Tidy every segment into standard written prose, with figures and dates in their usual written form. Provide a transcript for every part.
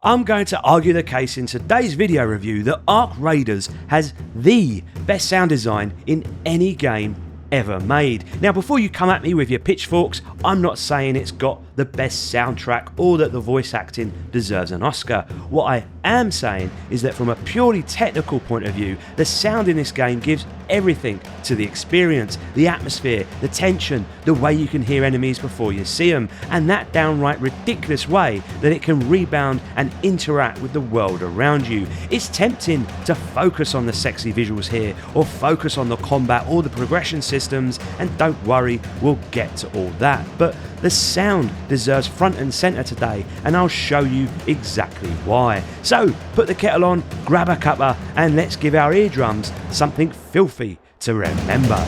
I'm going to argue the case in today's video review that Ark Raiders has the best sound design in any game ever made. Now, before you come at me with your pitchforks, I'm not saying it's got the best soundtrack or that the voice acting deserves an Oscar. What I am saying is that from a purely technical point of view, the sound in this game gives everything to the experience, the atmosphere, the tension, the way you can hear enemies before you see them, and that downright ridiculous way that it can rebound and interact with the world around you. It's tempting to focus on the sexy visuals here, or focus on the combat or the progression systems, and don't worry, we'll get to all that. But the sound deserves front and centre today, and I'll show you exactly why. So put the kettle on, grab a cuppa, and let's give our eardrums something filthy to remember.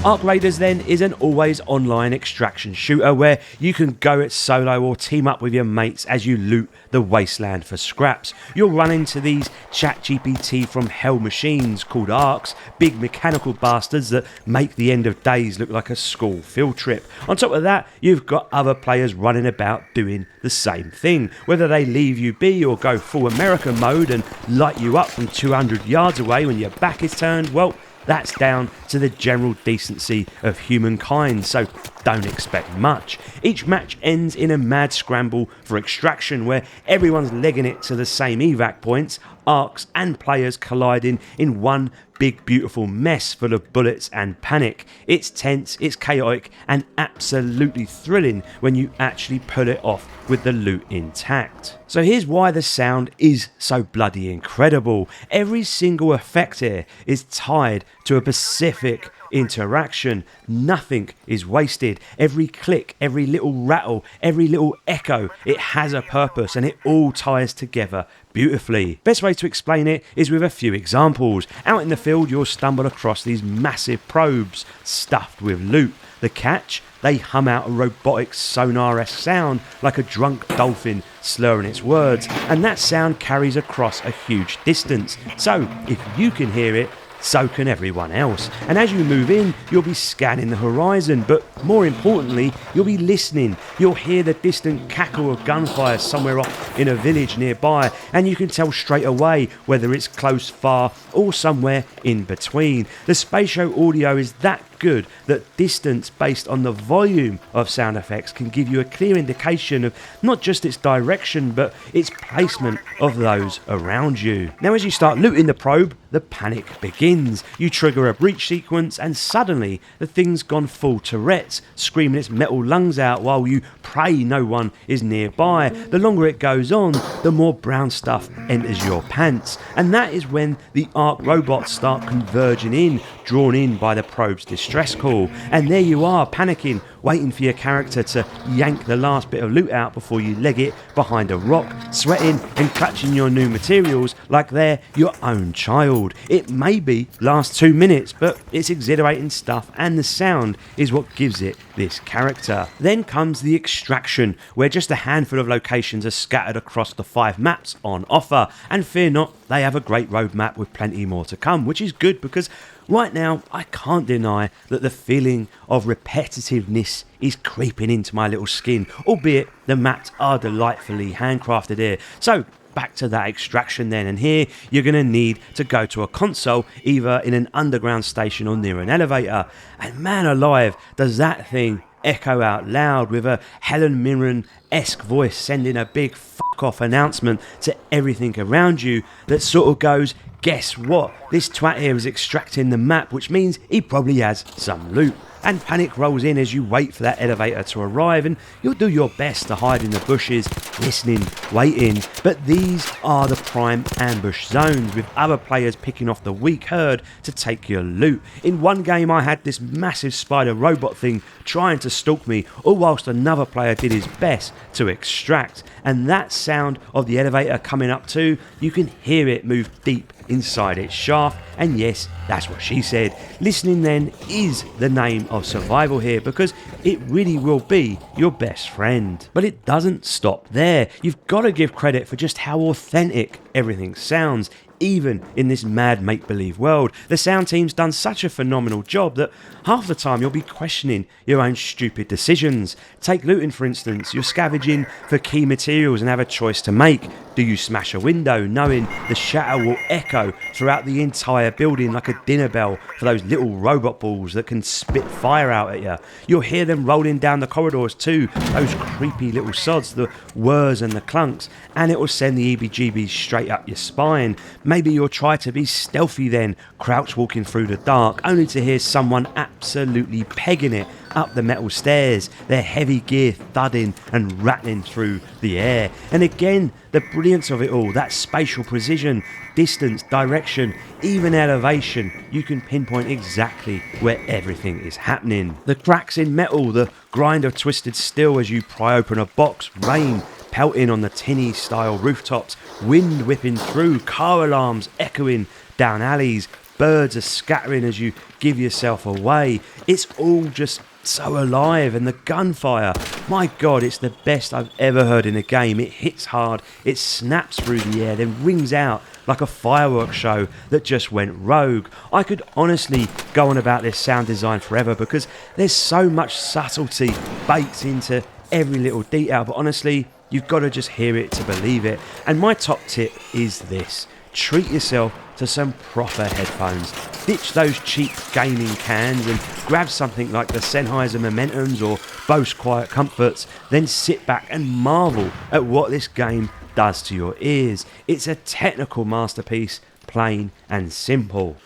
Ark Raiders then is an always online extraction shooter where you can go it solo or team up with your mates as you loot the wasteland for scraps. You'll run into these ChatGPT from hell machines called Arks, big mechanical bastards that make the end of days look like a school field trip. On top of that, you've got other players running about doing the same thing. Whether they leave you be or go full American mode and light you up from 200 yards away when your back is turned, well, that's down to the general decency of humankind, so don't expect much. Each match ends in a mad scramble for extraction where everyone's legging it to the same evac points, arcs and players colliding in one big beautiful mess full of bullets and panic. It's tense, it's chaotic and absolutely thrilling when you actually pull it off with the loot intact. So here's why the sound is so bloody incredible. Every single effect here is tied to a specific interaction. Nothing is wasted. Every click, every little rattle, every little echo, it has a purpose and it all ties together beautifully. Best way to explain it is with a few examples. Out in the field you'll stumble across these massive probes stuffed with loot. The catch? They hum out a robotic sonar-esque sound like a drunk dolphin slurring its words, and that sound carries across a huge distance. So if you can hear it, so can everyone else. And as you move in, you'll be scanning the horizon, but more importantly, you'll be listening. You'll hear the distant cackle of gunfire somewhere off in a village nearby, and you can tell straight away whether it's close, far, or somewhere in between. The spatial audio is that good that distance based on the volume of sound effects can give you a clear indication of not just its direction but its placement of those around you. Now as you start looting the probe, the panic begins. You trigger a breach sequence and suddenly the thing's gone full Tourette's, screaming its metal lungs out while you pray no one is nearby. The longer it goes on, the more brown stuff enters your pants, and that is when the Ark robots start converging in, drawn in by the probe's distress call. And there you are, panicking, waiting for your character to yank the last bit of loot out before you leg it behind a rock, sweating and clutching your new materials like they're your own child. It maybe lasts 2 minutes, but it's exhilarating stuff, and the sound is what gives it this character. Then comes the extraction, where just a handful of locations are scattered across the 5 maps on offer, and fear not, they have a great roadmap with plenty more to come, which is good because right now I can't deny that the feeling of repetitiveness is creeping into my little skin, albeit the maps are delightfully handcrafted here. So back to that extraction then, and here you're going to need to go to a console either in an underground station or near an elevator, and man alive does that thing echo out loud with a Helen Mirren-esque voice sending a big fuck off announcement to everything around you that sort of goes, guess what, this twat here is extracting the map, which means he probably has some loot. And panic rolls in as you wait for that elevator to arrive, and you'll do your best to hide in the bushes, listening, waiting, but these are the prime ambush zones, with other players picking off the weak herd to take your loot. In one game I had this massive spider robot thing trying to stalk me, all whilst another player did his best to extract, and that sound of the elevator coming up too, you can hear it move deep inside its shaft, and yes, that's what she said. Listening then is the name of survival here, because it really will be your best friend. But it doesn't stop there. You've got to give credit for just how authentic everything sounds. even in this mad make-believe world. The sound team's done such a phenomenal job that half the time you'll be questioning your own stupid decisions. Take looting for instance, you're scavenging for key materials and have a choice to make. Do you smash a window knowing the shatter will echo throughout the entire building like a dinner bell for those little robot balls that can spit fire out at you? You'll hear them rolling down the corridors too, those creepy little sods, the whirs and the clunks, and it will send the EBGBs straight up your spine. Maybe you'll try to be stealthy then, crouch walking through the dark, only to hear someone absolutely pegging it up the metal stairs, their heavy gear thudding and rattling through the air. And again, the brilliance of it all, that spatial precision, distance, direction, even elevation, you can pinpoint exactly where everything is happening. The cracks in metal, the grind of twisted steel as you pry open a box, rain pelting on the tinny style rooftops, wind whipping through, car alarms echoing down alleys, birds are scattering as you give yourself away. It's all just so alive, and the gunfire, my god, it's the best I've ever heard in a game. It hits hard, it snaps through the air, then rings out like a fireworks show that just went rogue. I could honestly go on about this sound design forever because there's so much subtlety baked into every little detail, but honestly, you've got to just hear it to believe it. And my top tip is this: treat yourself to some proper headphones. Ditch those cheap gaming cans and grab something like the Sennheiser Momentums or Bose Quiet Comforts, then sit back and marvel at what this game does to your ears. It's a technical masterpiece, plain and simple.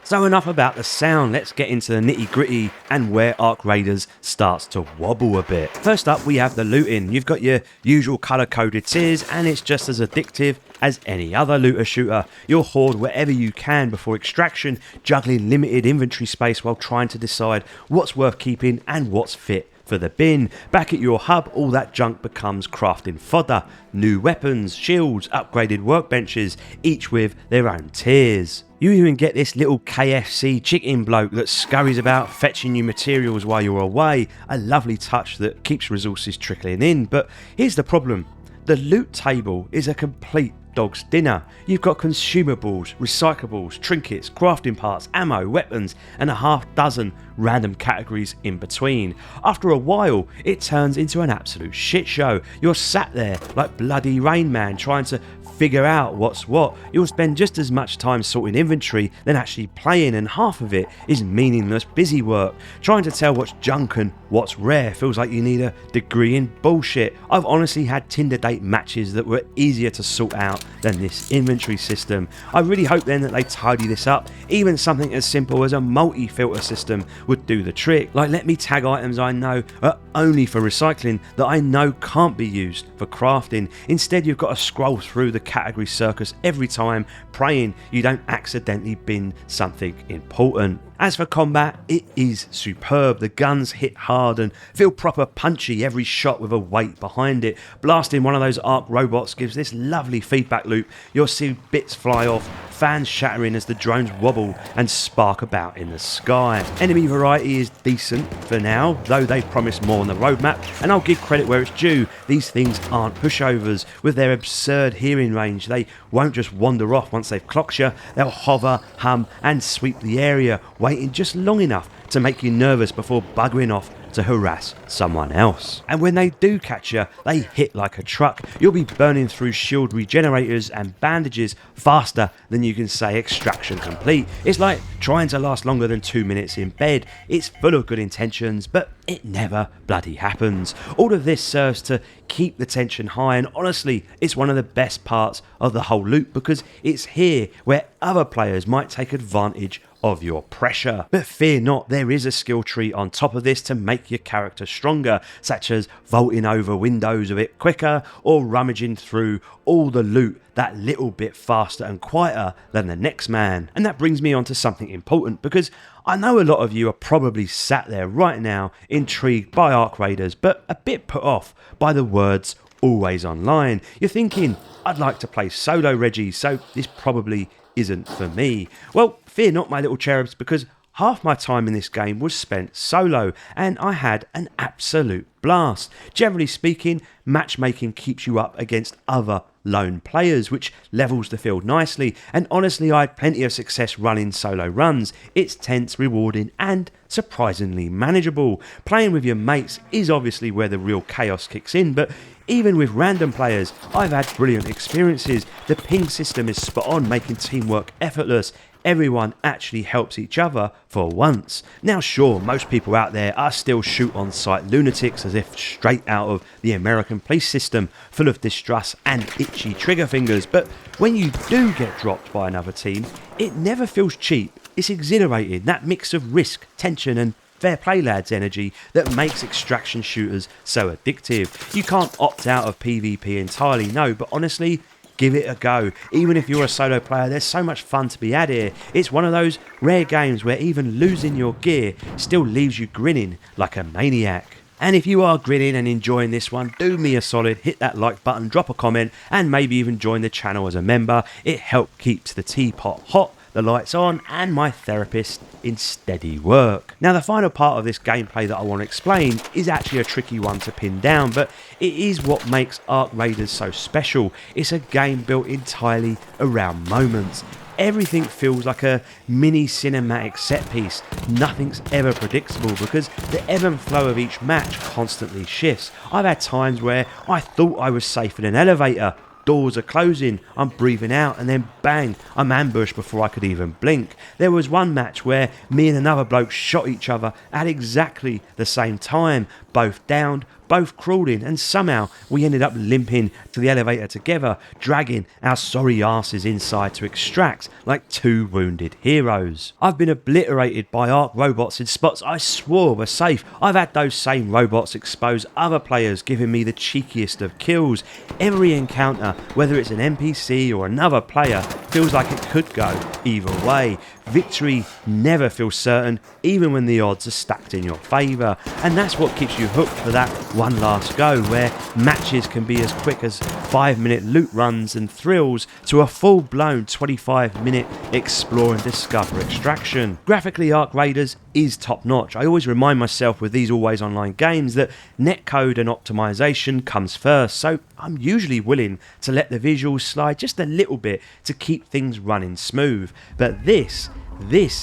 So enough about the sound, let's get into the nitty gritty and where Ark Raiders starts to wobble a bit. First up we have the looting. You've got your usual colour coded tiers and it's just as addictive as any other looter shooter. You'll hoard whatever you can before extraction, juggling limited inventory space while trying to decide what's worth keeping and what's fit for the bin. Back at your hub, all that junk becomes crafting fodder. New weapons, shields, upgraded workbenches, each with their own tiers. You even get this little KFC chicken bloke that scurries about fetching you materials while you're away. A lovely touch that keeps resources trickling in. But here's the problem. The loot table is a complete dog's dinner. You've got consumables, recyclables, trinkets, crafting parts, ammo, weapons, and a half dozen random categories in between. After a while, it turns into an absolute shit show. You're sat there like bloody Rain Man trying to figure out what's what. You'll spend just as much time sorting inventory than actually playing, and half of it is meaningless busy work. Trying to tell what's junk and what's rare feels like you need a degree in bullshit. I've honestly had Tinder date matches that were easier to sort out than this inventory system. I really hope then that they tidy this up. Even something as simple as a multi-filter system would do the trick. Like, let me tag items I know are only for recycling that I know can't be used for crafting. Instead, you've got to scroll through the category circus every time, praying you don't accidentally bin something important. As for combat, it is superb. The guns hit hard and feel proper punchy, every shot with a weight behind it. Blasting one of those Ark robots gives this lovely feedback loop. You'll see bits fly off, fans shattering as the drones wobble and spark about in the sky. Enemy variety is decent for now, though they promise more on the roadmap, and I'll give credit where it's due. These things aren't pushovers. With their absurd hearing range, they won't just wander off once they've clocked you. They'll hover, hum and sweep the area, waiting just long enough to make you nervous before buggering off to harass someone else. And when they do catch you, they hit like a truck. You'll be burning through shield regenerators and bandages faster than you can say extraction complete. It's like trying to last longer than 2 minutes in bed. It's full of good intentions, but it never bloody happens. All of this serves to keep the tension high, and honestly, it's one of the best parts of the whole loop because it's here where other players might take advantage of your pressure. But fear not, there is a skill tree on top of this to make your character stronger, such as vaulting over windows a bit quicker or rummaging through all the loot that little bit faster and quieter than the next man. And that brings me on to something important, because I know a lot of you are probably sat there right now intrigued by Ark Raiders, but a bit put off by the words always online. You're thinking, I'd like to play solo Reggie, so this probably isn't for me. Well, fear not, my little cherubs, because half my time in this game was spent solo, and I had an absolute blast. Generally speaking, matchmaking keeps you up against other lone players, which levels the field nicely, and honestly I had plenty of success running solo runs. It's tense, rewarding and surprisingly manageable. Playing with your mates is obviously where the real chaos kicks in, but even with random players, I've had brilliant experiences. The ping system is spot on, making teamwork effortless. Everyone actually helps each other for once. Now sure, most people out there are still shoot on sight lunatics as if straight out of the American police system, full of distrust and itchy trigger fingers, but when you do get dropped by another team, it never feels cheap. It's exhilarating, that mix of risk, tension and fair play lads energy that makes extraction shooters so addictive. You can't opt out of PvP entirely, no, but honestly, give it a go. Even if you're a solo player, there's so much fun to be had here. It's one of those rare games where even losing your gear still leaves you grinning like a maniac. And if you are grinning and enjoying this one, do me a solid, hit that like button, drop a comment and maybe even join the channel as a member. It helps keeps the teapot hot, the lights on and my therapist in steady work. Now the final part of this gameplay that I want to explain is actually a tricky one to pin down, but it is what makes Ark Raiders so special. It's a game built entirely around moments. Everything feels like a mini cinematic set piece. Nothing's ever predictable because the ebb and flow of each match constantly shifts. I've had times where I thought I was safe in an elevator. Doors are closing, I'm breathing out and then bang, I'm ambushed before I could even blink. There was one match where me and another bloke shot each other at exactly the same time, both downed, both crawled in, and somehow we ended up limping to the elevator together, dragging our sorry asses inside to extract like two wounded heroes. I've been obliterated by Ark robots in spots I swore were safe. I've had those same robots expose other players, giving me the cheekiest of kills. Every encounter, whether it's an NPC or another player, feels like it could go either way. Victory never feels certain, even when the odds are stacked in your favour, and that's what keeps you hooked for that one last go, where matches can be as quick as 5-minute loot runs and thrills to a full-blown 25-minute explore and discover extraction. Graphically, Ark Raiders is top-notch. I always remind myself with these always online games that netcode and optimization comes first, so I'm usually willing to let the visuals slide just a little bit to keep things running smooth, but this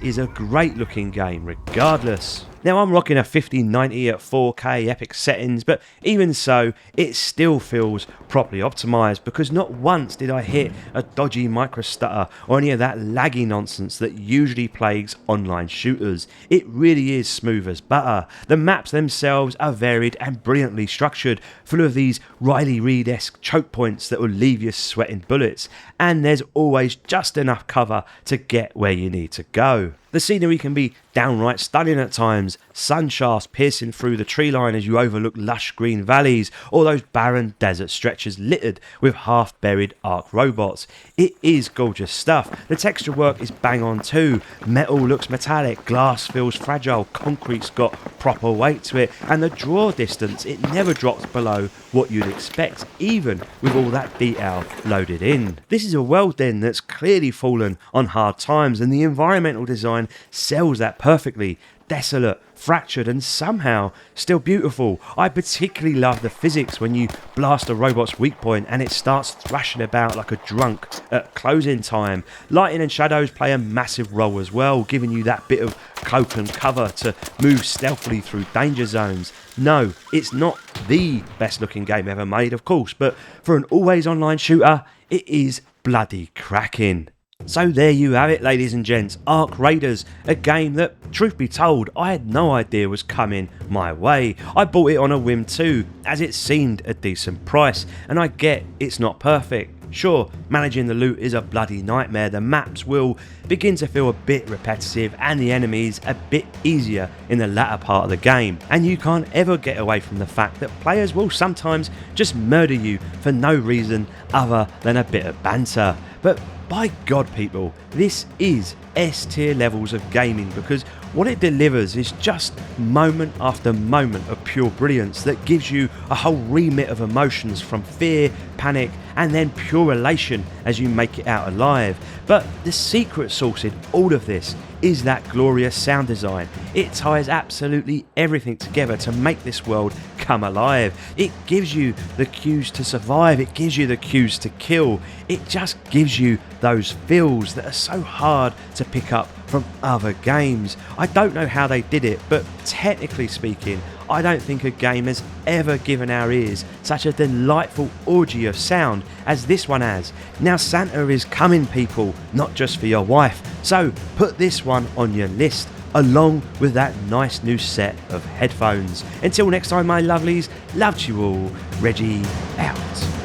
is a great looking game regardless. Now I'm rocking a 5090 at 4K epic settings, but even so, it still feels properly optimised because not once did I hit a dodgy micro stutter or any of that laggy nonsense that usually plagues online shooters. It really is smooth as butter. The maps themselves are varied and brilliantly structured, full of these Riley Reid-esque choke points that will leave you sweating bullets, and there's always just enough cover to get where you need to go. The scenery can be downright stunning at times, sun shafts piercing through the tree line as you overlook lush green valleys, or those barren desert stretches littered with half-buried Ark robots. It is gorgeous stuff. The texture work is bang on too. Metal looks metallic, glass feels fragile, concrete's got proper weight to it, and the draw distance, it never drops below what you'd expect, even with all that detail loaded in. This is a world then that's clearly fallen on hard times, and the environmental design sells that perfectly. Desolate, fractured and somehow still beautiful. I particularly love the physics when you blast a robot's weak point and it starts thrashing about like a drunk at closing time. Lighting and shadows play a massive role as well, giving you that bit of cloak and cover to move stealthily through danger zones. No, it's not the best looking game ever made, of course, but for an always online shooter, it is bloody cracking. So there you have it, ladies and gents, Ark Raiders, a game that, truth be told, I had no idea was coming my way. I bought it on a whim too, as it seemed a decent price, and I get it's not perfect. Sure, managing the loot is a bloody nightmare, the maps will begin to feel a bit repetitive and the enemies a bit easier in the latter part of the game, and you can't ever get away from the fact that players will sometimes just murder you for no reason other than a bit of banter. But by God people, this is S-tier levels of gaming because what it delivers is just moment after moment of pure brilliance that gives you a whole remit of emotions from fear, panic and then pure elation as you make it out alive. But the secret sauce in all of this is that glorious sound design. It ties absolutely everything together to make this world come alive. It gives you the cues to survive, it gives you the cues to kill, it just gives you those feels that are so hard to pick up from other games. I don't know how they did it, but technically speaking, I don't think a game has ever given our ears such a delightful orgy of sound as this one has. Now Santa is coming, people, not just for your wife, so put this one on your list along with that nice new set of headphones. Until next time, my lovelies, loved you all. Reggie out.